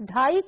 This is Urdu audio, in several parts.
2.5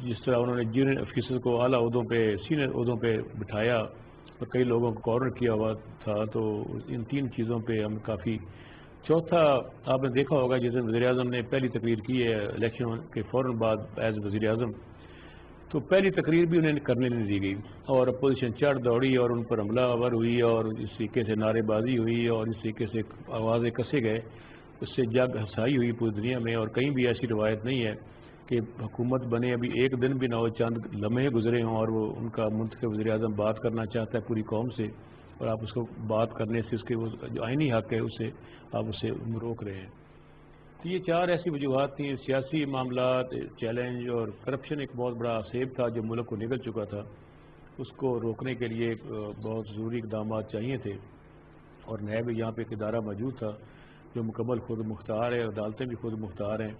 جس طرح انہوں نے جونیئر آفیسر کو اعلیٰ عہدوں پہ سینئر عہدوں پہ بٹھایا اور کئی لوگوں کو کارنر کیا ہوا تھا، تو ان 3 چیزوں پہ ہم کافی. چوتھا آپ نے دیکھا ہوگا جس دن وزیر اعظم نے پہلی تقریر کی ہے الیکشن کے فوراً بعد ایز وزیر اعظم، تو پہلی تقریر بھی انہیں کرنے نہیں دی گئی اور اپوزیشن چڑھ دوڑی اور ان پر حملہ آور ہوئی اور اس طریقے سے نعرے بازی ہوئی اور اس طریقے سے آوازیں کسے گئے، اس سے جگ ہنسائی ہوئی پوری دنیا میں. اور کہیں بھی ایسی روایت نہیں ہے کہ حکومت بنے ابھی ایک دن بھی نہ ہو، چند لمحے گزرے ہوں اور وہ ان کا منتخب وزیر اعظم بات کرنا چاہتا ہے پوری قوم سے، اور آپ اس کو بات کرنے سے اس کے وہ جو آئینی حق ہے اسے آپ اسے روک رہے ہیں. تو یہ 4 ایسی وجوہات تھیں. سیاسی معاملات، چیلنج اور کرپشن ایک بہت بڑا سیب تھا جو ملک کو نگل چکا تھا، اس کو روکنے کے لیے بہت ضروری اقدامات چاہیے تھے. اور نیب یہاں پہ ایک ادارہ موجود تھا جو مکمل خود مختار ہے، عدالتیں بھی خود مختار ہیں.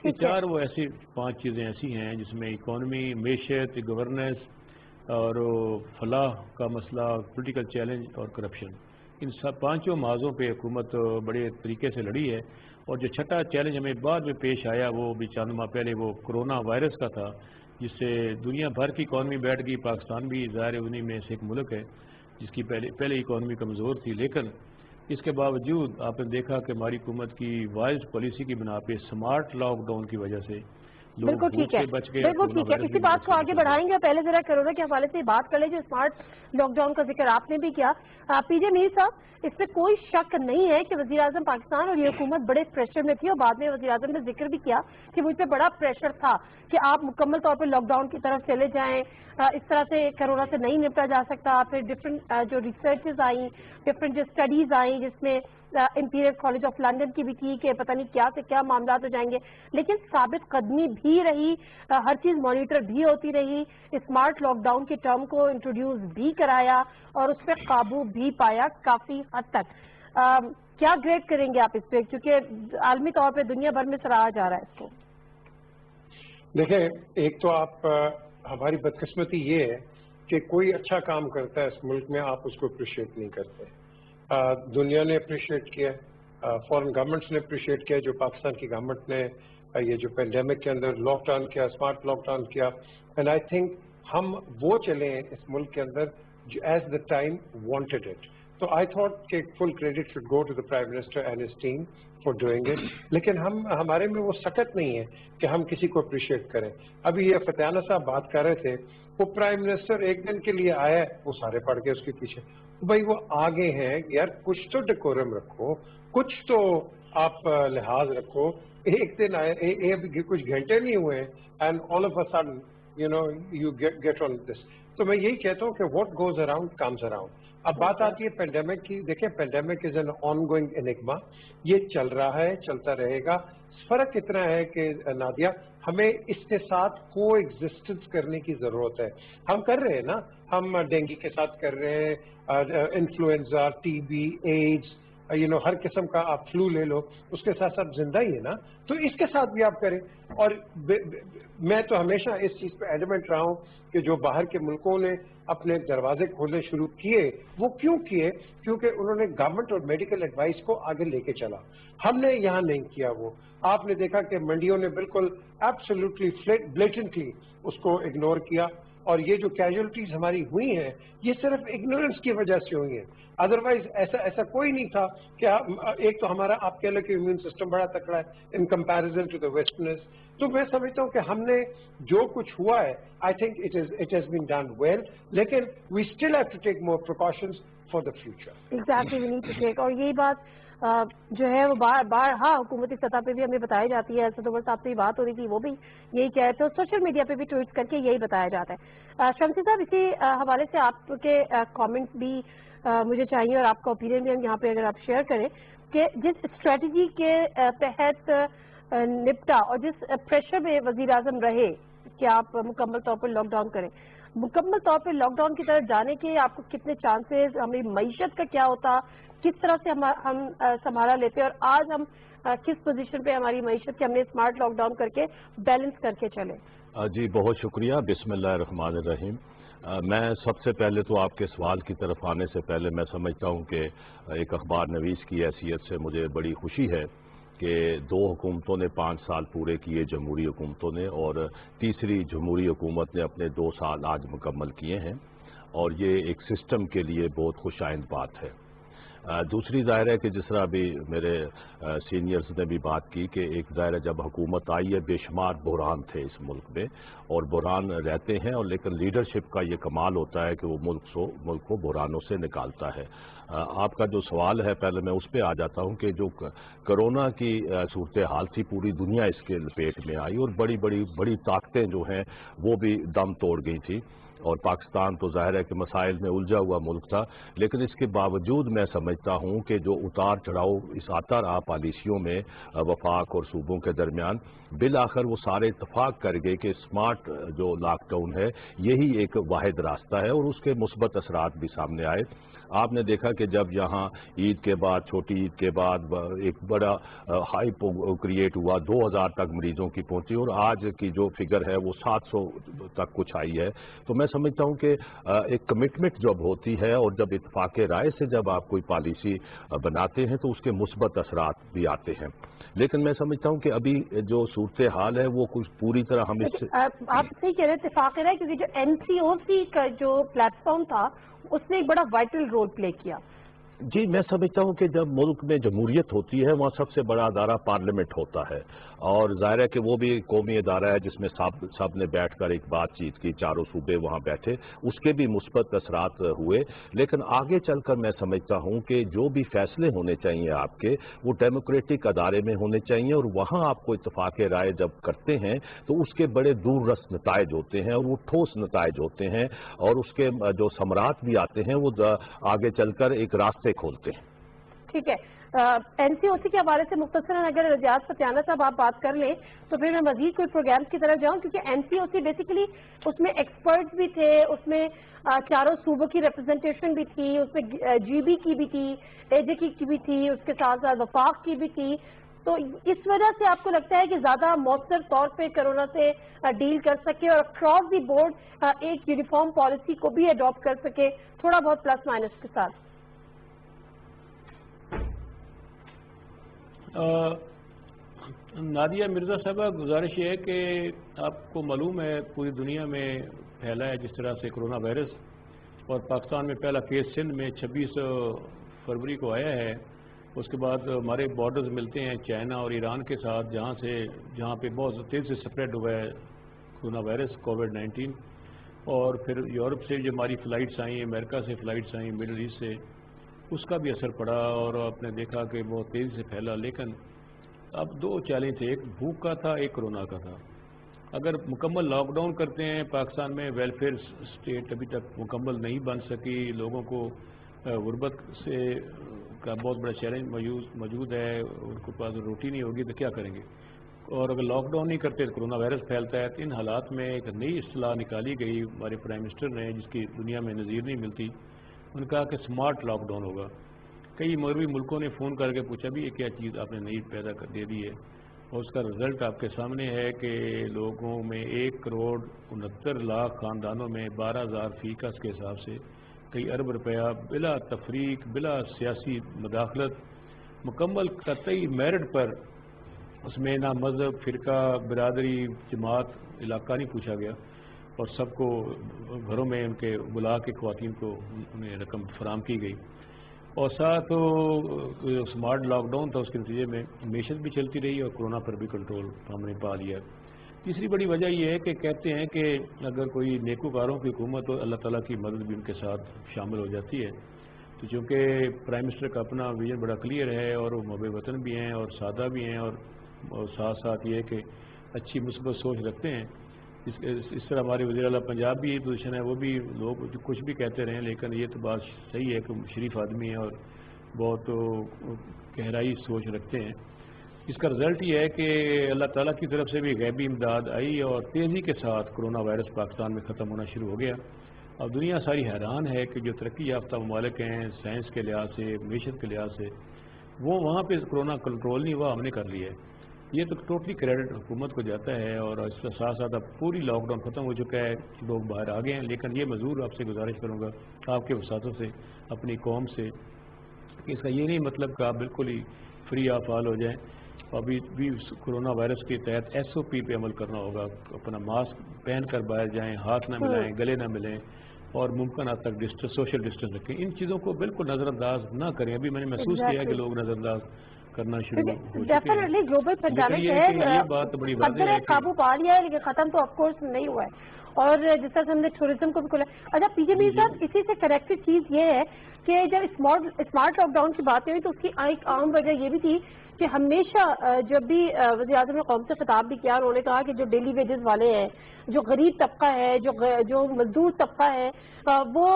یہ 4 وہ ایسی 5 چیزیں ایسی ہیں جس میں اکانومی، معیشت، گورننس اور فلاح کا مسئلہ، پولیٹیکل چیلنج اور کرپشن، ان سب 5 محاذوں پہ حکومت بڑے طریقے سے لڑی ہے. اور جو چھٹا چیلنج ہمیں بعد میں پیش آیا وہ بھی چند ماہ پہلے وہ کرونا وائرس کا تھا، جس سے دنیا بھر کی اکانومی بیٹھ گئی. پاکستان بھی ظاہر انہی میں سے ایک ملک ہے جس کی پہلے اکانومی کمزور تھی، لیکن اس کے باوجود آپ نے دیکھا کہ ہماری حکومت کی وائز پالیسی کی بنا پہ سمارٹ لاک ڈاؤن کی وجہ سے بالکل ٹھیک ہے، بالکل ٹھیک ہے. اسی بات کو آگے بڑھائیں گے. پہلے ذرا کرونا کے حوالے سے بات کر لیں. جو اسمارٹ لاک ڈاؤن کا ذکر آپ نے بھی کیا، پی جے میر صاحب، اس میں کوئی شک نہیں ہے کہ وزیر اعظم پاکستان اور یہ حکومت بڑے پریشر میں تھی، اور بعد میں وزیر اعظم نے ذکر بھی کیا کہ مجھ پہ بڑا پریشر تھا کہ آپ مکمل طور پہ لاک ڈاؤن کی طرف چلے جائیں، اس طرح سے کرونا سے نہیں نپٹا جا سکتا. پھر ڈفرینٹ جو ریسرچز آئیں، ڈفرینٹ جو اسٹڈیز آئیں، جس میں امپیریل کالج آف لنڈن کی بھی تھی کہ پتہ نہیں کیا سے کیا معاملات ہو جائیں گے، لیکن ثابت قدمی بھی رہی، ہر چیز مانیٹر بھی ہوتی رہی. اسمارٹ لاک ڈاؤن کے ٹرم کو انٹروڈیوس بھی کرایا اور اس پہ قابو بھی پایا کافی حد تک. کیا گریڈ کریں گے آپ اس پہ، کیونکہ عالمی طور پہ دنیا بھر میں سراہا جا رہا ہے اس کو؟ دیکھیں، ایک تو آپ ہماری بدقسمتی یہ ہے کہ کوئی اچھا کام کرتا ہے اس ملک میں آپ اس کو اپریشیٹ نہیں کرتے. دنیا نے اپریشیٹ کیا، فورن گورنمنٹس نے اپریشیٹ کیا، جو پاکستان کی گورنمنٹ نے یہ جو پینڈیمک کے اندر لاک ڈاؤن کیا، اسمارٹ لاک ڈاؤن کیا. اینڈ آئی تھنک ہم وہ چلے ہیں اس ملک کے اندر جو as the time wanted it. تو آئی تھاٹ کہ full credit should go to the prime minister and his team for doing it. لیکن ہمارے میں وہ سکت نہیں ہے کہ ہم کسی کو اپریشیٹ کریں. ابھی یہ فتحانہ صاحب بات کر رہے تھے، وہ پرائم منسٹر ایک دن کے لیے آیا ہے، وہ سارے پڑھ کے اس کے پیچھے. بھائی وہ آگے ہیں یار، کچھ تو ڈیکورم رکھو، کچھ تو آپ لحاظ رکھو. ایک دن آئے، کچھ گھنٹے نہیں ہوئے and all of a sudden you get on this. تو میں یہی کہتا ہوں کہ what goes around comes around. اب بات آتی ہے پینڈیمک کی. دیکھیں، pandemic is an ongoing enigma, یہ چل رہا ہے، چلتا رہے گا. فرق اتنا ہے کہ نادیہ، ہمیں اس کے ساتھ کو ایگزسٹنس کرنے کی ضرورت ہے. ہم کر رہے ہیں نا، ہم ڈینگی کے ساتھ کر رہے ہیں، انفلوئنزا، ٹی بی، ایڈز، ہر قسم کا آپ فلو لے لو، اس کے ساتھ ساتھ زندہ ہی ہے نا. تو اس کے ساتھ بھی آپ کریں. اور میں تو ہمیشہ اس چیز پہ ایڈمنٹ رہا ہوں کہ جو باہر کے ملکوں نے اپنے دروازے کھولنے شروع کیے، وہ کیوں کیے؟ کیونکہ انہوں نے گورنمنٹ اور میڈیکل ایڈوائس کو آگے لے کے چلا. ہم نے یہاں نہیں کیا. وہ آپ نے دیکھا کہ منڈیوں نے بالکل ایبسولوٹلی بلیٹنٹلی اس کو اگنور کیا. اور یہ جو کیجولٹیز ہماری ہوئی ہیں، یہ صرف اگنورنس کی وجہ سے ہوئی ہیں. ادروائز ایسا کوئی نہیں تھا کہ ایک تو ہمارا آپ کہہ لیں کہ امیون سسٹم بڑا تکڑا ہے ان کمپیریزن ٹو دا ویسٹرنز. تو میں سمجھتا ہوں کہ ہم نے جو کچھ ہوا ہے، I think it has been done well, لیکن we still have to take more precautions for the future. Exactly, we need to take. اور یہی بات جو ہے وہ بارہا حکومتی سطح پہ بھی ہمیں بتائی جاتی ہے. اسد عمر صاحب سے بات ہو رہی تھی، وہ بھی یہی کہہ رہے تھے، اور سوشل میڈیا پہ بھی ٹویٹ کر کے یہی بتایا جاتا ہے. شمسی صاحب، اسی حوالے سے آپ کے کامنٹس بھی مجھے چاہیے اور آپ کا اوپینین بھی یہاں پہ اگر آپ شیئر کریں کہ جس اسٹریٹجی کے تحت نپٹا اور جس پریشر میں وزیر اعظم رہے کہ آپ مکمل طور پر لاک ڈاؤن کریں، مکمل طور پہ لاک ڈاؤن کی طرف جانے کے آپ کو کتنے چانسز، ہماری معیشت کا کیا ہوتا، کس طرح سے ہم سنبھالا لیتے، اور آج ہم کس پوزیشن پہ ہماری معیشت کی ہم نے اسمارٹ لاک ڈاؤن کر کے بیلنس کر کے چلے؟ جی بہت شکریہ. بسم اللہ الرحمن الرحیم. میں سب سے پہلے تو آپ کے سوال کی طرف آنے سے پہلے میں سمجھتا ہوں کہ ایک اخبار نویس کی حیثیت سے مجھے بڑی خوشی ہے کہ 2 حکومتوں نے 5 سال پورے کیے جمہوری حکومتوں نے، اور تیسری جمہوری حکومت نے اپنے 2 سال آج مکمل کیے ہیں، اور یہ ایک سسٹم کے لیے بہت خوش آئند بات ہے۔ دوسری ظاہر ہے کہ جس طرح ابھی میرے سینئرز نے بھی بات کی کہ ایک ظاہر ہے جب حکومت آئی ہے بے شمار بحران تھے اس ملک میں، اور بحران رہتے ہیں، اور لیکن لیڈرشپ کا یہ کمال ہوتا ہے کہ وہ ملک کو بحرانوں سے نکالتا ہے۔ آپ کا جو سوال ہے پہلے میں اس پہ آ جاتا ہوں کہ جو کرونا کی صورتحال تھی پوری دنیا اس کے لپیٹ میں آئی، اور بڑی طاقتیں جو ہیں وہ بھی دم توڑ گئی تھی، اور پاکستان تو ظاہر ہے کہ مسائل میں الجھا ہوا ملک تھا، لیکن اس کے باوجود میں سمجھتا ہوں کہ جو اتار چڑھاؤ اس آتا رہا پالیسیوں میں وفاق اور صوبوں کے درمیان، بالآخر وہ سارے اتفاق کر گئے کہ اسمارٹ جو لاک ڈاؤن ہے یہی ایک واحد راستہ ہے، اور اس کے مثبت اثرات بھی سامنے آئے۔ آپ نے دیکھا کہ جب یہاں عید کے بعد، چھوٹی عید کے بعد ایک بڑا ہائپ کریٹ ہوا، 2000 تک مریضوں کی پہنچی، اور آج کی جو فگر ہے وہ 700 تک کچھ آئی ہے۔ تو میں سمجھتا ہوں کہ ایک کمٹمنٹ جب ہوتی ہے، اور جب اتفاق رائے سے جب آپ کوئی پالیسی بناتے ہیں تو اس کے مثبت اثرات بھی آتے ہیں، لیکن میں سمجھتا ہوں کہ ابھی جو صورتحال ہے وہ کچھ پوری طرح ہم اس سے آپ صحیح کہہ رہے ہیں، اتفاق رائے، کیونکہ جو NCOC کا جو پلیٹ فارم تھا اس نے ایک بڑا وائٹل رول پلے کیا۔ جی، میں سمجھتا ہوں کہ جب ملک میں جمہوریت ہوتی ہے وہاں سب سے بڑا ادارہ پارلیمنٹ ہوتا ہے، اور ظاہر ہے کہ وہ بھی قومی ادارہ ہے جس میں سب نے بیٹھ کر ایک بات چیت کی، چاروں صوبے وہاں بیٹھے، اس کے بھی مثبت اثرات ہوئے، لیکن آگے چل کر میں سمجھتا ہوں کہ جو بھی فیصلے ہونے چاہیے آپ کے وہ ڈیموکریٹک ادارے میں ہونے چاہیے، اور وہاں آپ کو اتفاق رائے جب کرتے ہیں تو اس کے بڑے دور رس نتائج ہوتے ہیں، اور وہ ٹھوس نتائج ہوتے ہیں، اور اس کے جو ثمرات بھی آتے ہیں وہ آگے چل کر ایک راستے کھولتے ہیں۔ ٹھیک ہے، NCOC کے حوالے سے مختصراً اگر رجاز فتیانہ صاحب آپ بات کر لیں تو پھر میں مزید کوئی پروگرامز کی طرف جاؤں، کیونکہ NCOC بیسیکلی اس میں ایکسپرٹس بھی تھے، اس میں چاروں صوبوں کی ریپرزنٹیشن بھی تھی، اس میں GB کی بھی تھی، AJ کی بھی تھی، اس کے ساتھ ساتھ وفاق کی بھی تھی۔ تو اس وجہ سے آپ کو لگتا ہے کہ زیادہ مؤثر طور پہ کرونا سے ڈیل کر سکے، اور اکراس دی بورڈ ایک یونیفارم پالیسی کو بھی اڈاپٹ کر سکے، تھوڑا بہت پلس مائنس کے ساتھ؟ نادیہ مرزا صاحبہ، گزارش یہ ہے کہ آپ کو معلوم ہے پوری دنیا میں پھیلا ہے جس طرح سے کرونا وائرس، اور پاکستان میں پہلا کیس سندھ میں 26 فروری کو آیا ہے۔ اس کے بعد ہمارے بارڈرز ملتے ہیں چائنا اور ایران کے ساتھ، جہاں پہ بہت تیز سے سپریڈ ہوا ہے کرونا وائرس کووڈ-19، اور پھر یورپ سے جو ہماری فلائٹس آئیں، امریکہ سے فلائٹس آئیں، مڈل ایسٹ سے، اس کا بھی اثر پڑا، اور آپ نے دیکھا کہ بہت تیزی سے پھیلا۔ لیکن اب 2 چیلنج تھے، ایک بھوک کا تھا، ایک کرونا کا تھا۔ اگر مکمل لاک ڈاؤن کرتے ہیں، پاکستان میں ویلفیئر اسٹیٹ ابھی تک مکمل نہیں بن سکی، لوگوں کو غربت سے کا بہت بڑا چیلنج موجود ہے، ان کے پاس روٹی نہیں ہوگی تو کیا کریں گے، اور اگر لاک ڈاؤن نہیں کرتے تو کرونا وائرس پھیلتا ہے۔ تو ان حالات میں ایک نئی اصطلاح نکالی گئی ہمارے پرائم منسٹر نے، جس کی دنیا میں نظیر نہیں ملتی، انہوں نے کہا کہ سمارٹ لاک ڈاؤن ہوگا۔ کئی مغربی ملکوں نے فون کر کے پوچھا بھی یہ کیا چیز آپ نے نئی پیدا کر دے دی ہے، اور اس کا رزلٹ آپ کے سامنے ہے کہ لوگوں میں 1 کروڑ 69 لاکھ خاندانوں میں 12,000 فی کس کے حساب سے کئی ارب روپیہ بلا تفریق، بلا سیاسی مداخلت، مکمل قطعی میرٹ پر، اس میں نہ مذہب، فرقہ، برادری، جماعت، علاقہ نہیں پوچھا گیا، اور سب کو گھروں میں ان کے بلا کے خواتین کو انہیں رقم فراہم کی گئی، اور ساتھ سمارٹ لاک ڈاؤن تھا، اس کے نتیجے میں معیشت بھی چلتی رہی اور کرونا پر بھی کنٹرول ہم نے پا لیا۔ تیسری بڑی وجہ یہ ہے کہ کہتے ہیں کہ اگر کوئی نیکوکاروں کی حکومت ہو، اللہ تعالیٰ کی مدد بھی ان کے ساتھ شامل ہو جاتی ہے۔ تو چونکہ پرائم منسٹر کا اپنا ویژن بڑا کلیئر ہے، اور وہ محب وطن بھی ہیں اور سادہ بھی ہیں، اور ساتھ ساتھ یہ کہ اچھی مثبت سوچ رکھتے ہیں۔ اس طرح ہمارے وزیر اعلیٰ پنجاب بھی پوزیشن ہے، وہ بھی لوگ کچھ بھی کہتے رہے، لیکن یہ تو بات صحیح ہے کہ شریف آدمی ہیں اور بہت گہرائی سوچ رکھتے ہیں۔ اس کا رزلٹ یہ ہے کہ اللہ تعالیٰ کی طرف سے بھی غیبی امداد آئی، اور تیزی کے ساتھ کرونا وائرس پاکستان میں ختم ہونا شروع ہو گیا۔ اب دنیا ساری حیران ہے کہ جو ترقی یافتہ ممالک ہیں سائنس کے لحاظ سے، معیشت کے لحاظ سے، وہ وہاں پہ کرونا کنٹرول نہیں ہوا، ہم نے کر لیا ہے۔ یہ تو ٹوٹلی کریڈٹ حکومت کو جاتا ہے، اور اس کے ساتھ ساتھ اب پوری لاک ڈاؤن ختم ہو چکا ہے، لوگ باہر آ گئے ہیں، لیکن یہ ضرور آپ سے گزارش کروں گا آپ کے وساتوں سے، اپنی قوم سے، کہ اس کا یہ نہیں مطلب کہ آپ بالکل ہی فری آف آل ہو جائیں۔ ابھی بھی کورونا وائرس کے تحت SOP پہ عمل کرنا ہوگا. اپنا ماسک پہن کر باہر جائیں, ہاتھ نہ ملائیں, گلے نہ ملیں, اور ممکنہ تک سوشل ڈسٹینس رکھیں. ان چیزوں کو بالکل نظر انداز نہ کریں. ابھی میں نے محسوس کیا کہ لوگ نظر انداز کرنا شروع ہو چکے ہیں. ڈیفینیٹلی گلوبل پیندیمک ہے, یہ بات بڑی واضح ہے کہ قابو پا لیا ہے, لیکن ختم تو آف کورس نہیں ہوا ہے. اور جس طرح سے ہم نے ٹورزم کو بھی کھولا. اچھا پی جے میر صاحب, اسی سے کریکٹڈ چیز یہ ہے کہ جب اسمارٹ لاک ڈاؤن کی بات ہوئی تو اس کی ایک عام وجہ یہ بھی تھی کہ ہمیشہ جب بھی وزیر اعظم نے قوم سے خطاب بھی کیا, انہوں نے کہا کہ جو ڈیلی ویجز والے ہیں, جو غریب طبقہ ہے, جو مزدور طبقہ ہے, وہ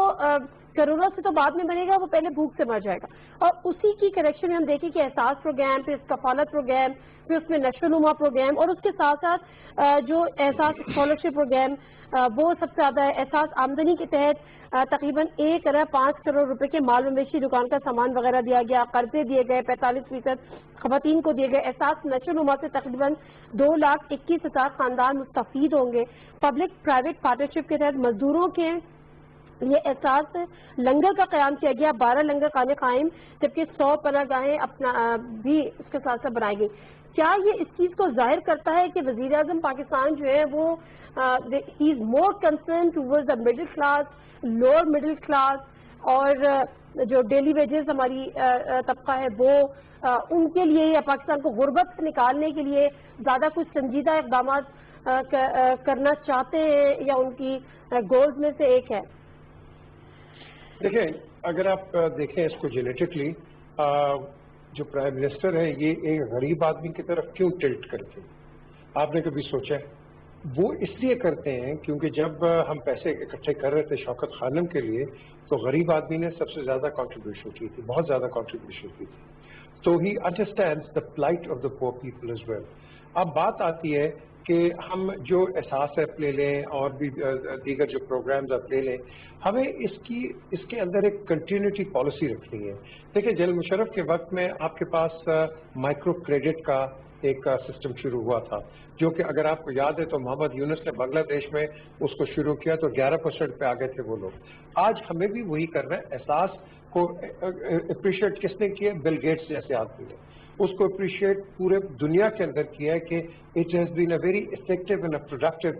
کرونا سے تو بعد میں بنے گا, وہ پہلے بھوک سے مر جائے گا. اور اسی کی کریکشن میں ہم دیکھیں کہ احساس پروگرام, پھر کفالت پروگرام, پھر اس میں نشو نما پروگرام, اور اس کے ساتھ ساتھ جو احساس اسکالرشپ پروگرام وہ سب سے زیادہ ہے. احساس آمدنی کے تحت تقریباً 1 ارب 5 کروڑ روپے کے مال مویشی دکان کا سامان وغیرہ دیا گیا, قرضے دیے گئے, 45% خواتین کو دیے گئے. احساس نشو نما سے تقریباً 2,21,000 خاندان مستفید ہوں گے. پبلک پرائیویٹ پارٹنرشپ کے تحت مزدوروں کے یہ احساس لنگر کا قیام کیا گیا, 12 لنگر خانے قائم, جبکہ 100 پناہ گاہیں اپنا بھی اس کے ساتھ ساتھ بنائی گئی. کیا یہ اس چیز کو ظاہر کرتا ہے کہ وزیر اعظم پاکستان جو ہے وہ he is more concern toward the middle class, lower middle class, اور جو ڈیلی ویجز ہماری طبقہ ہے وہ ان کے لیے, یا پاکستان کو غربت سے نکالنے کے لیے زیادہ کچھ سنجیدہ اقدامات کرنا چاہتے ہیں, یا ان کی گولز میں سے ایک ہے؟ دیکھیں, اگر آپ دیکھیں اس کو جینیٹکلی, جو پرائم منسٹر ہے یہ ایک غریب آدمی کی طرف کیوں ٹلٹ کرتے ہیں, آپ نے کبھی سوچا ہے؟ وہ اس لیے کرتے ہیں کیونکہ جب ہم پیسے اکٹھے کر رہے تھے شوکت خانم کے لیے تو غریب آدمی نے سب سے زیادہ کنٹریبیوشن کی تھی, بہت زیادہ کنٹریبیوشن کی تھی. تو he understands the plight of the poor people as well. اب بات آتی ہے کہ ہم جو احساس ایپ لے لیں اور بھی دیگر جو پروگرامز آپ لے لیں, ہمیں اس کے اندر ایک کنٹینیوٹی پالیسی رکھنی ہے. دیکھیں, جنرل مشرف کے وقت میں آپ کے پاس مائکرو کریڈٹ کا ایک سسٹم شروع ہوا تھا, جو کہ اگر آپ کو یاد ہے تو محمد یونس نے بنگلہ دیش میں اس کو شروع کیا تو 11% پہ آگے تھے وہ لوگ. آج ہمیں بھی وہی کرنا ہے. احساس کو اپریشیٹ کس نے کیا؟ بل گیٹس جیسے آدمی نے اس کو اپریشیٹ پورے دنیا کے اندر کیا ہے کہ it has been a very effective and a productive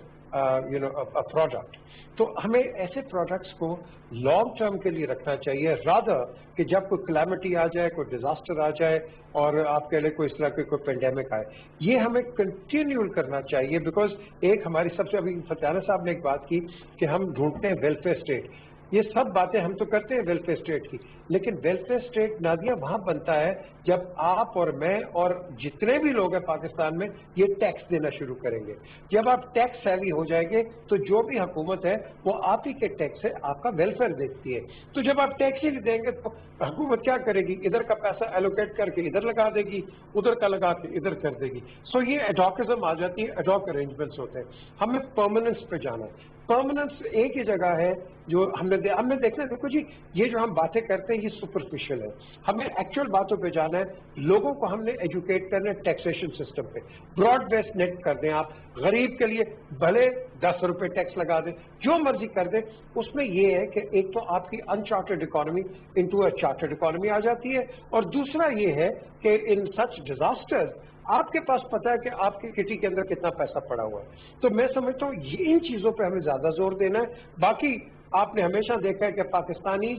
product. تو ہمیں ایسے پروڈکٹس کو لانگ ٹرم کے لیے رکھنا چاہیے, رادر کہ جب کوئی کلیمٹی آ جائے, کوئی ڈیزاسٹر آ جائے اور آپ کہہ لیں کوئی اس طرح کی کوئی پینڈیمک آئے, یہ ہمیں کنٹینیو کرنا چاہیے. بیکاز ایک ہماری سب سے, ابھی فتیانہ صاحب نے ایک بات کی کہ ہم ڈھونڈتے ہیں ویلفیئر اسٹیٹ. یہ سب باتیں ہم تو کرتے ہیں ویلفیئر اسٹیٹ کی, لیکن ویلفیئر اسٹیٹ نادیہ وہاں بنتا ہے جب آپ اور میں اور جتنے بھی لوگ ہیں پاکستان میں یہ ٹیکس دینا شروع کریں گے. جب آپ ٹیکس ہیوی ہو جائیں گے تو جو بھی حکومت ہے وہ آپ ہی کے ٹیکس سے آپ کا ویلفیئر دیکھتی ہے. تو جب آپ ٹیکس ہی نہیں دیں گے تو حکومت کیا کرے گی؟ ادھر کا پیسہ ایلوکیٹ کر کے ادھر لگا دے گی, ادھر کا لگا کے ادھر کر دے گی. سو یہ ایڈاکزم آ جاتی ہے, ایڈاک ارینجمنٹس ہوتے ہیں. ہمیں پرماننس پہ جانا ہے. پرماننس ایک ہی جگہ ہے جو ہم نے دیکھنا. دیکھو جی, یہ جو ہم باتیں کرتے ہیں یہ سپرفیشل ہے. ہمیں ایکچوئل باتوں پہ جانا ہے. لوگوں کو ہم نے ایجوکیٹ کرنا ہے ٹیکسیشن سسٹم پہ. براڈ بیس نیٹ کر دیں آپ, غریب کے لیے بھلے 10 روپے ٹیکس لگا دیں, جو مرضی کر دیں. اس میں یہ ہے کہ ایک تو آپ کی uncharted economy into a chartered economy آ جاتی ہے, اور دوسرا یہ ہے کہ ان سچ ڈیزاسٹر آپ کے پاس پتا ہے کہ آپ کی کٹی کے اندر کتنا پیسہ پڑا ہوا ہے. تو میں سمجھتا ہوں ان چیزوں پہ ہمیں زیادہ زور دینا ہے. باقی آپ نے ہمیشہ دیکھا ہے کہ پاکستانی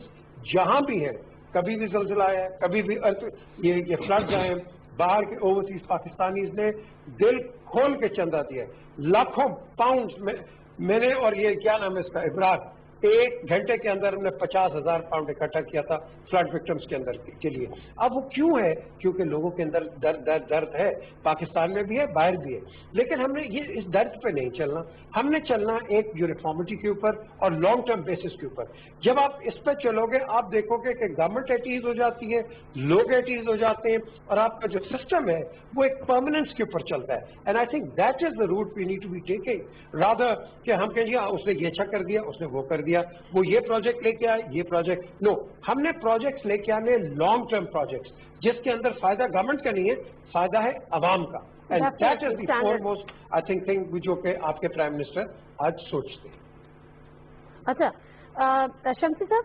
جہاں بھی ہیں, کبھی بھی زلزلہ آیا ہے, کبھی بھی یہ فلڈ آئے ہیں, باہر کے اوورسیز پاکستانیز نے دل کھول کے چندہ دیا ہے. لاکھوں پاؤنڈز میں نے, اور یہ کیا نام ہے اس کا, ابراج, 1 گھنٹے کے اندر ہم نے 50,000 پاؤنڈ اکٹھا کیا تھا فلڈ وکٹمز کے اندر کے لیے. اب وہ کیوں ہے؟ کیونکہ لوگوں کے اندر درد ہے, پاکستان میں بھی ہے, باہر بھی ہے. لیکن ہم نے یہ اس درد پہ نہیں چلنا, ہم نے چلنا ایک یونیفارمٹی کے اوپر اور لانگ ٹرم بیسس کے اوپر. جب آپ اس پہ چلو گے آپ دیکھو گے کہ گورنمنٹ ایٹ ایز ہو جاتی ہے, لوگ ایٹ ایز ہو جاتے ہیں, اور آپ کا جو سسٹم ہے وہ ایک پرماننس کے اوپر چلتا ہے. And I think that is the route we need to be taking, rather کہ ہم کہیں گے اس نے یہ اچھا کر دیا, اس نے وہ کر دیا, وہ یہ پروجیکٹ لے کے آئے, یہ پروجیکٹ. نو, ہم نے پروجیکٹس لے کے آنے لانگ ٹرم پروجیکٹس جس کے اندر فائدہ گورنمنٹ کا نہیں ہے, فائدہ ہے عوام کا. And that is the foremost I think thing جو کہ آپ کے پرائم منسٹر آج سوچتے ہیں. اچھا شمسی صاحب,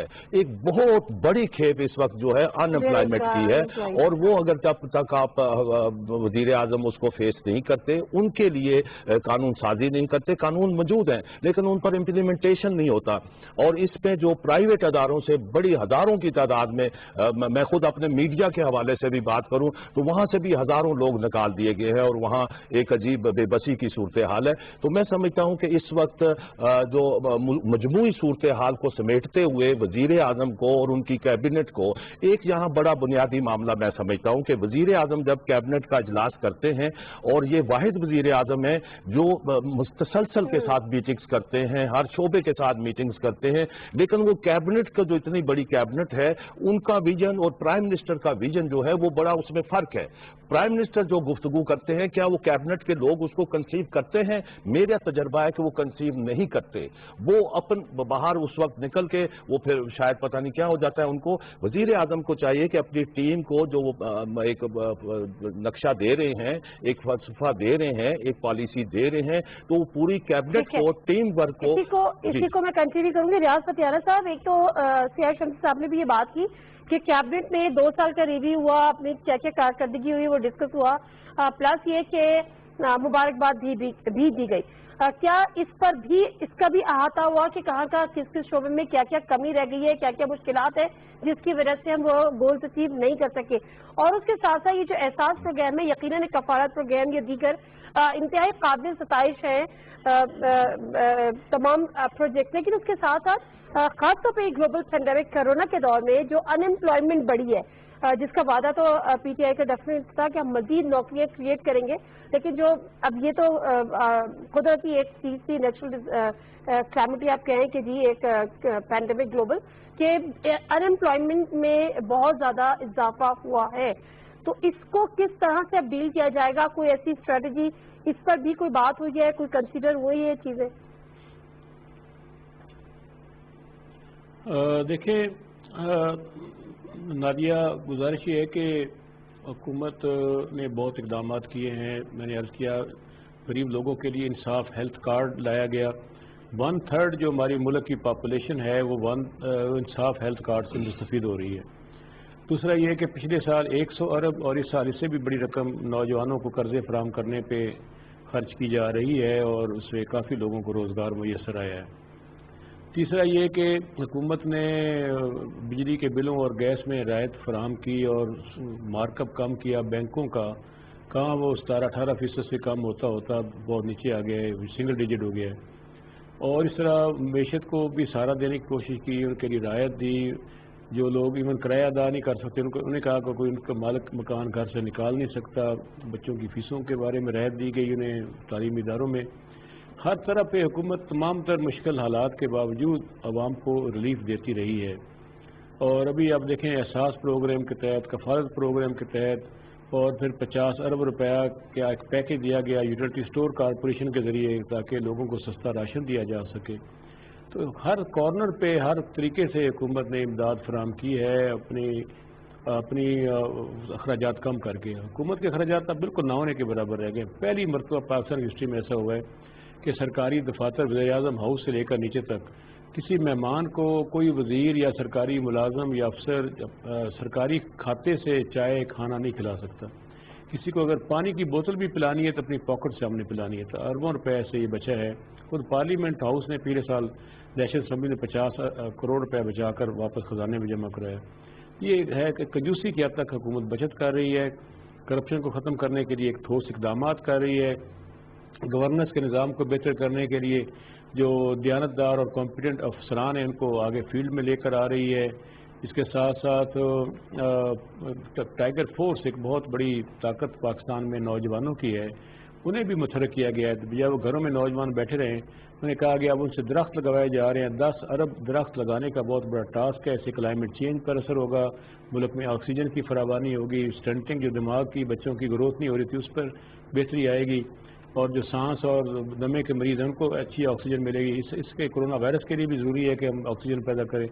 ہے. ایک بہت بڑی کھیپ اس وقت جو ہے انمپلائمنٹ کی ہے, اور وہ اگر جب تک آپ وزیر اعظم اس کو فیس نہیں کرتے, ان کے لیے قانون سازی نہیں کرتے. قانون موجود ہیں لیکن ان پر امپلیمنٹیشن نہیں ہوتا. اور اس میں جو پرائیویٹ اداروں سے بڑی ہزاروں کی تعداد میں, میں خود اپنے میڈیا کے حوالے سے بھی بات کروں تو وہاں سے بھی ہزاروں لوگ نکال دیے گئے ہیں, اور وہاں ایک عجیب بے بسی کی صورتحال ہے. تو میں سمجھتا ہوں کہ اس وقت جو مجموعی صورتحال کو سمیٹتے ہوئے وزیر اعظم کو اور ان کی کیبنٹ کو ایک یہاں بڑا بنیادی معاملہ میں سمجھتا ہوں کہ وزیر اعظم جب کیبنٹ کا اجلاس کرتے ہیں, اور یہ واحد وزیر اعظم ہے جو متسلسل کے ساتھ میٹنگز کرتے ہیں, ہر شعبے کے ساتھ میٹنگز کرتے ہیں, لیکن وہ کیبنٹ کا جو اتنی بڑی کیبنٹ ہے ان کا ویژن اور پرائم منسٹر کا ویژن جو ہے وہ بڑا اس میں فرق ہے. پرائم منسٹر جو گفتگو کرتے ہیں کیا وہ کیبنٹ کے لوگ اس کو کنسیو کرتے ہیں؟ میرا تجربہ ہے کہ وہ کنسیو نہیں کرتے. وہ اپن باہر اس وقت نکل کے وہ پھر شاید پتہ نہیں کیا ہو جاتا ہے. ان کو وزیر اعظم کو چاہیے کہ اپنی ٹیم کو جو ایک نقشہ دے رہے ہیں, ایک فلسفہ دے رہے ہیں, ایک پالیسی دے رہے ہیں, تو وہ پوری کیبنٹ کو, ٹیم ورک کو اسی کو میں کنٹینیو کروں گی. ریاض فتیانہ صاحب, ایک تو سیاہ شمسی صاحب نے بھی یہ بات کی کہ کیبنٹ میں 2 سال کا ریویو ہوا, اپنی کیا کیا کارکردگی ہوئی وہ ڈسکس ہوا, پلس یہ کہ مبارکباد بھی دی گئی. کیا اس پر بھی اس کا بھی احاطہ ہوا کہ کہاں کا کس کس شعبے میں کیا کیا کمی رہ گئی ہے, کیا کیا مشکلات ہے جس کی وجہ سے ہم وہ گولز اچیو نہیں کر سکے؟ اور اس کے ساتھ ساتھ یہ جو احساس پروگرام ہے, یقیناً کفالت پروگرام یا دیگر انتہائی قابل ستائش ہیں تمام پروجیکٹ, لیکن اس کے ساتھ ساتھ خاص طور پہ گلوبل پینڈیمک کرونا کے دور میں جو انمپلائمنٹ بڑھی ہے, جس کا وعدہ تو پی ٹی آئی کا ڈیفینیٹ تھا کہ ہم مزید نوکریاں کریٹ کریں گے, لیکن جو اب یہ تو قدرتی ایک چیز تھی, نیچرل کلیمٹی آپ کہیں کہ جی ایک پینڈیمک گلوبل, کہ انمپلائمنٹ میں بہت زیادہ اضافہ ہوا ہے. تو اس کو کس طرح سے اب ڈیل کیا جائے گا؟ کوئی ایسی اسٹریٹجی اس پر بھی کوئی بات ہوئی ہے, کوئی کنسیڈر ہوئی ہے چیزیں؟ دیکھیں نادیہ, گزارش یہ ہے کہ حکومت نے بہت اقدامات کیے ہیں. میں نے عرض کیا غریب لوگوں کے لیے انصاف ہیلتھ کارڈ لایا گیا. 1/3 جو ہماری ملک کی پاپولیشن ہے وہ انصاف ہیلتھ کارڈ سے مستفید ہو رہی ہے. دوسرا یہ کہ پچھلے سال 100 ارب اور اس سال اس سے بھی بڑی رقم نوجوانوں کو قرضے فراہم کرنے پہ خرچ کی جا رہی ہے, اور اس سے کافی لوگوں کو روزگار میسر آیا ہے. تیسرا یہ کہ حکومت نے بجلی کے بلوں اور گیس میں رعایت فراہم کی اور مارک اپ کم کیا. بینکوں کا کہاں وہ 17-18% سے کم ہوتا بہت نیچے آ گیا ہے, سنگل ڈیجٹ ہو گیا ہے. اور اس طرح معیشت کو بھی سہارا دینے کی کوشش کی, ان کے لیے رعایت دی. جو لوگ ایون کرایہ ادا نہیں کر سکتے انہیں کہا کہ کوئی ان کا مالک مکان گھر سے نکال نہیں سکتا. بچوں کی فیسوں کے بارے میں رعایت دی گئی انہیں تعلیمی اداروں میں. ہر طرح پہ حکومت تمام تر مشکل حالات کے باوجود عوام کو ریلیف دیتی رہی ہے. اور ابھی آپ دیکھیں احساس پروگرام کے تحت, کفالت پروگرام کے تحت, اور پھر 50 ارب روپیہ کا ایک پیکج دیا گیا یوٹیلٹی سٹور کارپوریشن کے ذریعے تاکہ لوگوں کو سستا راشن دیا جا سکے. تو ہر کارنر پہ ہر طریقے سے حکومت نے امداد فراہم کی ہے اپنی اخراجات کم کر کے. حکومت کے اخراجات اب بالکل نہ ہونے کے برابر رہ گئے. پہلی مرتبہ پاکستان ہسٹری میں ایسا ہوا ہے کہ سرکاری دفاتر وزیر اعظم ہاؤس سے لے کر نیچے تک کسی مہمان کو کوئی وزیر یا سرکاری ملازم یا افسر سرکاری کھاتے سے چائے کھانا نہیں کھلا سکتا. کسی کو اگر پانی کی بوتل بھی پلانی ہے تو اپنی پاکٹ سے ہم نے پلانی ہے. تو اربوں روپے سے یہ بچا ہے. خود پارلیمنٹ ہاؤس نے پچھلے سال نیشنل اسمبلی نے 50 کروڑ روپے بچا کر واپس خزانے میں جمع کرایا. یہ ہے کہ کنجوسی کی حد تک حکومت بچت کر رہی ہے, کرپشن کو ختم کرنے کے لیے ایک ٹھوس اقدامات کر رہی ہے, گورننس کے نظام کو بہتر کرنے کے لیے جو دیانتدار اور کمپیٹنٹ افسران ہیں ان کو آگے فیلڈ میں لے کر آ رہی ہے. اس کے ساتھ ساتھ ٹائیگر فورس ایک بہت بڑی طاقت پاکستان میں نوجوانوں کی ہے, انہیں بھی متحرک کیا گیا ہے. بجائے وہ گھروں میں نوجوان بیٹھے رہیں, انہیں کہا گیا اب ان سے درخت لگوائے جا رہے ہیں. 10 ارب درخت لگانے کا بہت بڑا ٹاسک ہے. اس سے کلائمیٹ چینج پر اثر ہوگا, ملک میں آکسیجن کی فراوانی ہوگی, اسٹنٹنگ جو دماغ کی بچوں کی گروتھ نہیں ہو رہی تھی اس پر بہتری آئے گی, اور جو سانس اور دمے کے مریض ہیں ان کو اچھی آکسیجن ملے گی. اس کے کرونا وائرس کے لیے بھی ضروری ہے کہ ہم آکسیجن پیدا کریں.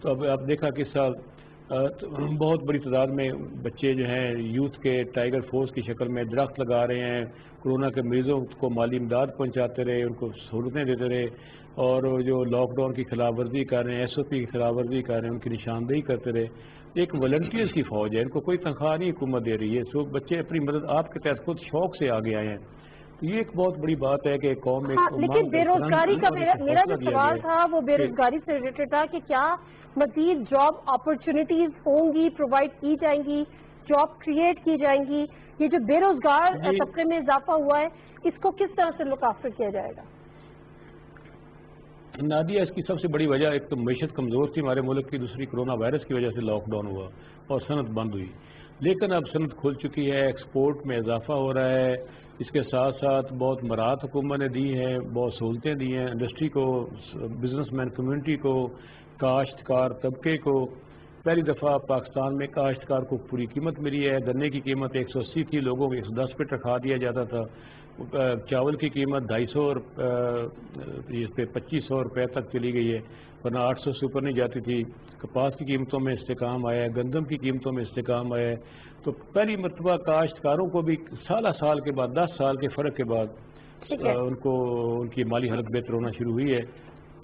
تو اب آپ دیکھا کہ اس سال بہت بڑی تعداد میں بچے جو ہیں یوتھ کے ٹائیگر فورس کی شکل میں درخت لگا رہے ہیں، کورونا کے مریضوں کو مالی امداد پہنچاتے رہے، ان کو سہولتیں دیتے رہے، اور جو لاک ڈاؤن کی خلاف ورزی کر رہے ہیں، ایس او پی کی خلاف ورزی کر رہے ہیں، ان کی نشاندہی کرتے رہے۔ ایک والنٹیئرز کی فوج ہے، ان کو کوئی تنخواہ نہیں حکومت دے رہی ہے، سو بچے اپنی مدد آپ کے تحت خود شوق سے آگے آئے ہیں۔ تو یہ ایک بہت بڑی بات ہے کہ قوم میں لیکن بے روزگاری کا میرا جو سوال تھا وہ بے روزگاری سے ریلیٹڈ تھا کہ کیا مزید جاب اپرچونٹیز ہوں گی، پرووائڈ کی جائیں گی، جاب کریٹ کی جائیں گی؟ یہ جو بے روزگار طبقے میں اضافہ ہوا ہے اس کو کس طرح سے لک آفٹر کیا جائے گا؟ نادیہ، اس کی سب سے بڑی وجہ ایک تو معیشت کمزور تھی ہمارے ملک کی، دوسری کرونا وائرس کی وجہ سے لاک ڈاؤن ہوا اور صنعت بند ہوئی، لیکن اب صنعت کھل چکی ہے، ایکسپورٹ میں اضافہ ہو رہا ہے، اس کے ساتھ ساتھ بہت مراحت حکومت نے دی ہیں، بہت سہولتیں دی ہیں انڈسٹری کو، بزنس مین کمیونٹی کو، کاشتکار طبقے کو۔ پہلی دفعہ پاکستان میں کاشتکار کو پوری قیمت ملی ہے، گنے کی قیمت 180 تھی، لوگوں کو 110 پہ رکھا دیا جاتا تھا، چاول کی قیمت 250 پہ 2500 روپے تک چلی گئی ہے، ورنہ 800 سے اوپر نہیں جاتی تھی۔ کپاس کی قیمتوں میں استحکام آیا ہے، گندم کی قیمتوں میں استحکام آیا ہے، تو پہلی مرتبہ کاشتکاروں کو بھی سال کے بعد 10 سال کے فرق کے بعد ان کی مالی حالت بہتر ہونا شروع ہوئی ہے،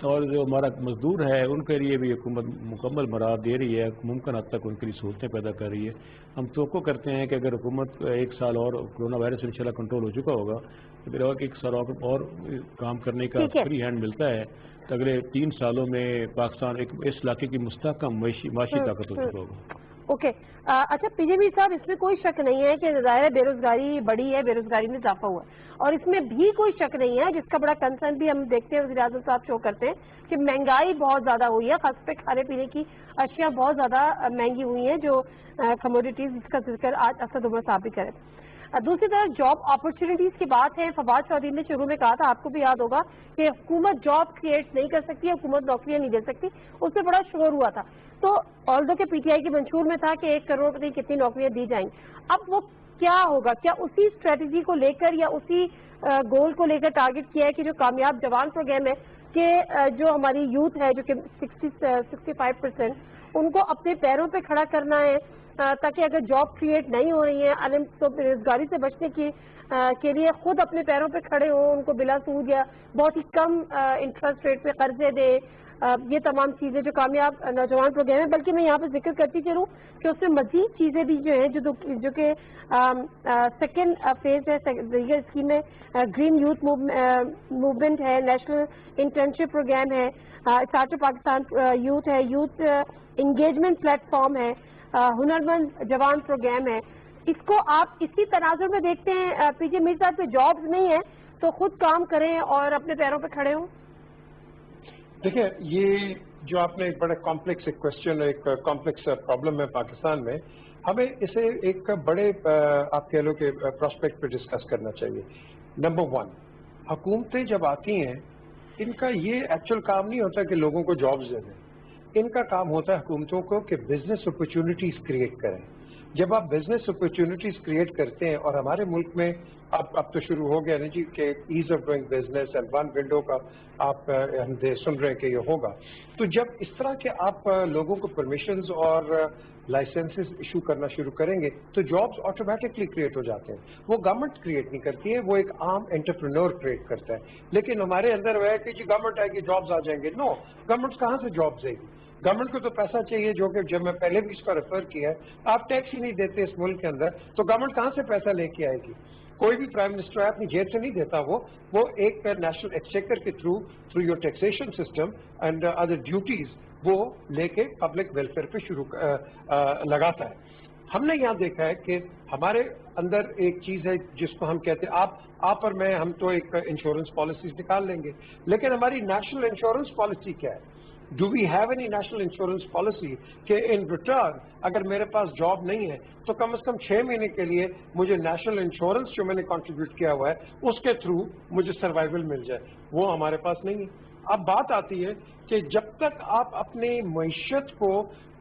اور جو ہمارا مزدور ہے ان کے لیے بھی حکومت مکمل مراحت دے رہی ہے، ممکن حد تک ان کے لیے سہولتیں پیدا کر رہی ہے۔ ہم توقع کرتے ہیں کہ اگر حکومت ایک سال اور کرونا وائرس انشاءاللہ کنٹرول ہو چکا ہوگا تو پھر ایک سال اور کام کرنے کا فری ہینڈ ملتا ہے، تو اگلے 3 سالوں میں پاکستان اس علاقے کی مستحکم معاشی طاقت ہو چکا ہوگا۔ اوکے، اچھا پی جے میر صاحب، اس میں کوئی شک نہیں ہے کہ ظاہر بے روزگاری بڑی ہے، بے روزگاری میں اضافہ ہوا ہے، اور اس میں بھی کوئی شک نہیں ہے، جس کا بڑا کنسرن بھی ہم دیکھتے ہیں، وزیر اعظم صاحب شو کرتے ہیں کہ مہنگائی بہت زیادہ ہوئی ہے، خاص پہ کھانے پینے کی اشیاء بہت زیادہ مہنگی ہوئی ہیں، جو کموڈیٹیز جس کا ذکر آج اسد عمر صاحب بھی کرے۔ دوسری طرف جاب اپرچونیٹیز کی بات ہے، فواد چودھری نے شروع میں کہا تھا، آپ کو بھی یاد ہوگا کہ حکومت جاب کریٹ نہیں کر سکتی، حکومت نوکریاں نہیں دے سکتی، اس سے بڑا شور ہوا تھا۔ تو آلدو کے پی ٹی آئی کے منشور میں تھا کہ 1 کروڑ پتہ نہیں کتنی نوکریاں دی جائیں گی، اب وہ کیا ہوگا؟ کیا اسی اسٹریٹجی کو لے کر یا اسی گول کو لے کر ٹارگٹ کیا ہے کہ جو کامیاب جوان پروگرام ہے کہ جو ہماری یوتھ ہے جو کہ 65% ان کو اپنے پیروں پہ کھڑا کرنا ہے، تاکہ اگر جاب کریٹ نہیں ہو رہی ہیں تو بے روزگاری سے بچنے کے لیے خود اپنے پیروں پہ کھڑے ہوں، ان کو بلا سود یا بہت ہی کم انٹرسٹ ریٹ پہ قرضے دیں، یہ تمام چیزیں جو کامیاب نوجوان پروگرام ہیں۔ بلکہ میں یہاں پہ ذکر کرتی چلوں کہ اس میں مزید چیزیں بھی جو ہیں جو کہ سیکنڈ فیز ہے دیگر اسکیم میں، گرین یوتھ موومنٹ ہے، نیشنل انٹرنشپ پروگرام ہے، اسٹارٹ اپ پاکستان یوتھ ہے، یوتھ انگیجمنٹ پلیٹ فارم ہے، ہنرمند جوان پروگرام ہے۔ اس کو آپ اسی تناظر میں دیکھتے ہیں پی جے میر صاحب کے جابز نہیں ہیں تو خود کام کریں اور اپنے پیروں پہ کھڑے ہوں؟ دیکھیں، یہ جو آپ نے ایک بڑا کمپلیکس ایک کوشچن، ایک کمپلیکس پرابلم ہے پاکستان میں، ہمیں اسے ایک بڑے آپ کہہ لو کہ پراسپیکٹ پہ ڈسکس کرنا چاہیے۔ نمبر 1، حکومتیں جب آتی ہیں ان کا یہ ایکچوئل کام نہیں ہوتا کہ لوگوں کو جابز دے دیں، ان کا کام ہوتا ہے حکومتوں کو کہ بزنس اپرچونٹیز کریٹ کریں۔ جب آپ بزنس اپرچونٹیز کریٹ کرتے ہیں، اور ہمارے ملک میں اب تو شروع ہو گیا نا جی کہ as of doing business and one window کا آپ سن رہے ہیں کہ یہ ہوگا، تو جب اس طرح کے آپ لوگوں کو پرمیشنز اور لائسنسز ایشو کرنا شروع کریں گے تو جابز آٹومیٹکلی کریٹ ہو جاتے ہیں۔ وہ گورنمنٹ کریٹ نہیں کرتی ہے، وہ ایک عام انٹرپرینور کریٹ کرتا ہے۔ لیکن ہمارے اندر وہ ہے کہ جی گورنمنٹ آئے گی جابز آ جائیں گے، نو، گورنمنٹ کہاں سے جابز دے گی؟ گورنمنٹ کو تو پیسہ چاہیے، جو کہ جب میں پہلے بھی اس کا ریفر کیا ہے، آپ ٹیکس ہی نہیں دیتے اس ملک کے اندر تو گورنمنٹ کہاں سے پیسہ لے کے آئے گی؟ کوئی بھی پرائم منسٹر اپنی جیب سے نہیں دیتا، وہ ایک نیشنل ایکسچیکر کے through your taxation system and other duties وہ لے کے پبلک ویلفیئر پہ لگاتا ہے۔ ہم نے یہاں دیکھا ہے کہ ہمارے اندر ایک چیز ہے جس کو ہم کہتے ہیں آپ اور میں، ہم تو ایک انشورنس پالیسیز نکال لیں گے، لیکن ہماری نیشنل انشورنس پالیسی کیا ہے؟ Do we have any national insurance policy کہ ان ریٹرن اگر میرے پاس جاب نہیں ہے تو کم از کم 6 مہینے کے لیے مجھے نیشنل انشورنس جو میں نے کنٹریبیوٹ کیا ہوا ہے اس کے تھرو مجھے سروائیول مل جائے؟ وہ ہمارے پاس نہیں ہے۔ اب بات آتی ہے کہ جب تک آپ اپنی معیشت کو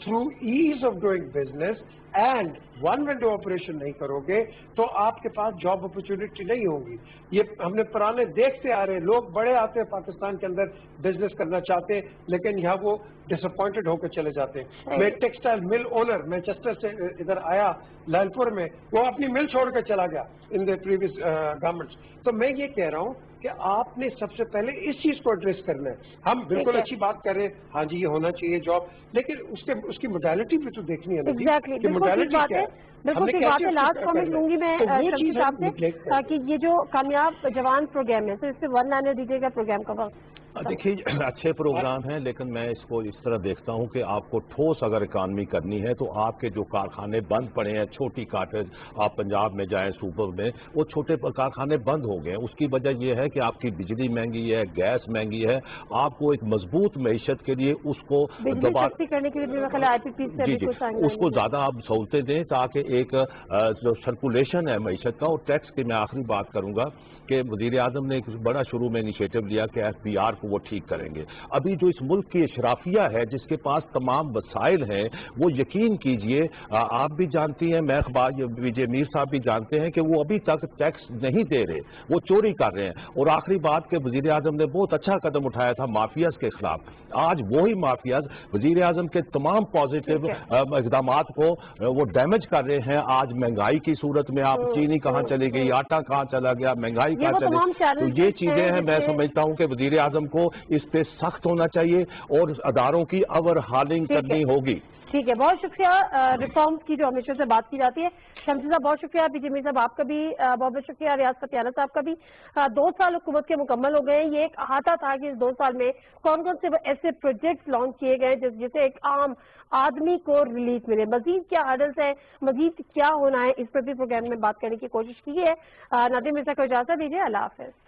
through ease of doing business and one window operation نہیں کرو گے تو آپ کے پاس جاب اپرچونٹی نہیں ہوگی. یہ ہم نے پرانے دیکھتے آ رہے، لوگ بڑے آتے ہیں پاکستان کے اندر بزنس کرنا چاہتے ہیں لیکن یہاں وہ ڈس اپوائنٹڈ ہو کے چلے جاتے ہیں. میں ٹیکسٹائل مل اونر مانچسٹر سے ادھر آیا لال پور میں، وہ اپنی مل چھوڑ کے چلا گیا ان دا پریویس گورنمنٹس. تو میں یہ کہہ رہا ہوں کہ آپ نے سب سے پہلے اس چیز کو ایڈریس کرنا ہے. ہم بالکل اچھی بات کر رہے ہیں، ہاں جی یہ ہونا چاہیے جاب، لیکن اس کی موڈیلٹی بھی تو دیکھنی ہے نا کہ موڈیلٹی کیا ہے. بالکل ٹھیک بات ہے. لاسٹ کامنٹ لوں گی میں شمسی صاحب سے کہ یہ جو کامیاب جوان پروگرام ہے تو اس سے ون لائنر دیجیے گا پروگرام کا وقت. دیکھیے اچھے پروگرام ہیں لیکن میں اس کو اس طرح دیکھتا ہوں کہ آپ کو ٹھوس اگر اکانومی کرنی ہے تو آپ کے جو کارخانے بند پڑے ہیں، چھوٹی کاٹیج آپ پنجاب میں جائیں صوبہ میں، وہ چھوٹے کارخانے بند ہو گئے ہیں. اس کی وجہ یہ ہے کہ آپ کی بجلی مہنگی ہے، گیس مہنگی ہے. آپ کو ایک مضبوط معیشت کے لیے اس کو کرنے کے لیے جی اس کو زیادہ آپ سہولتیں دیں تاکہ ایک جو سرکولیشن ہے معیشت کا. اور ٹیکس کی میں آخری بات کروں گا کہ وزیر اعظم نے ایک بڑا شروع میں انیشیٹو لیا کہ FBR کو وہ ٹھیک کریں گے. ابھی جو اس ملک کی اشرافیہ ہے جس کے پاس تمام وسائل ہیں، وہ یقین کیجئے آپ بھی جانتی ہیں، میں پی جے میر صاحب بھی جانتے ہیں کہ وہ ابھی تک ٹیکس نہیں دے رہے، وہ چوری کر رہے ہیں. اور آخری بات کہ وزیر اعظم نے بہت اچھا قدم اٹھایا تھا مافیاز کے خلاف. آج وہی مافیاز وزیر اعظم کے تمام پازیٹیو اقدامات کو وہ ڈیمیج کر رہے ہیں. آج مہنگائی کی صورت میں آپ چینی کہاں چلی گئی، آٹا کہاں چلا گیا، مہنگائی کہاں چلی گئی. تو یہ چیزیں ہیں، میں سمجھتا ہوں کہ وزیر اعظم کو اس پہ سخت ہونا چاہیے اور اداروں کی اوورہالنگ کرنی ہوگی. ٹھیک ہے، بہت شکریہ. ریفارمز کی جو ہمیشہ سے بات کی جاتی ہے. شمسی صاحب بہت شکریہ، پی جے میر صاحب آپ کا بھی بہت بہت شکریہ، ریاض فتیانہ صاحب کا بھی. 2 سال حکومت کے مکمل ہو گئے. یہ ایک احاطہ تھا کہ اس 2 سال میں کون کون سے ایسے پروجیکٹس لانچ کیے گئے جسے ایک عام آدمی کو ریلیف ملے. مزید کیا ہرڈلز ہیں، مزید کیا ہونا ہے، اس پر بھی پروگرام میں بات کرنے کی کوشش کی ہے. نادر مرزا کو اجازت دیجیے، اللہ حافظ.